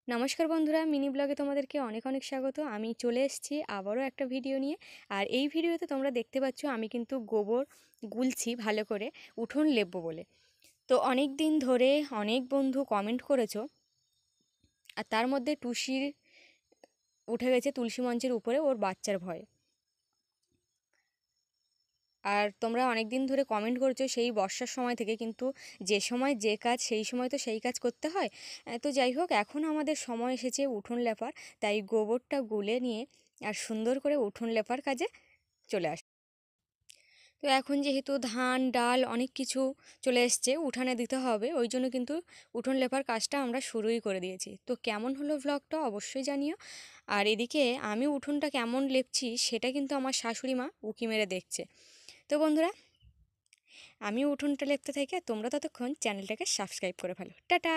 নমস্কার বন্ধুরা, মিনি ব্লগে তোমাদেরকে অনেক অনেক স্বাগত। আমি চলে এসেছি আবারও একটা ভিডিও নিয়ে। আর এই ভিডিওতে তোমরা দেখতে পাচ্ছ আমি কিন্তু গোবর গুলছি ভালো করে উঠোন লেপবো বলে। তো অনেক দিন ধরে অনেক বন্ধু কমেন্ট করেছো, আর তার মধ্যে টুসির উঠে গেছে তুলসী মঞ্চের উপরে ওর বাচ্চার ভয়ে। আর তোমরা অনেক দিন ধরে কমেন্ট করছো সেই বর্ষার সময় থেকে, কিন্তু যে সময় যে কাজ সেই সময় তো সেই কাজ করতে হয়। তো যাই হোক, এখন আমাদের সময় এসেছে উঠোন লেপার, তাই গোবরটা গুলে নিয়ে আর সুন্দর করে উঠোন লেপার কাজে চলে আসে। তো এখন যেহেতু ধান ডাল অনেক কিছু চলে এসছে, উঠানে দিতে হবে, ওই জন্য কিন্তু উঠোন লেপার কাজটা আমরা শুরুই করে দিয়েছি। তো কেমন হলো ভ্লগটা অবশ্যই জানিও। আর এদিকে আমি উঠোনটা কেমন লেপছি সেটা কিন্তু আমার শাশুড়ি মা উঁকি মেরে দেখছে। তো বন্ধুরা, আমি উঠোনটা লেপতে থেকে তোমরা ততক্ষণ চ্যানেলটাকে সাবস্ক্রাইব করে ফেলো। টাটা।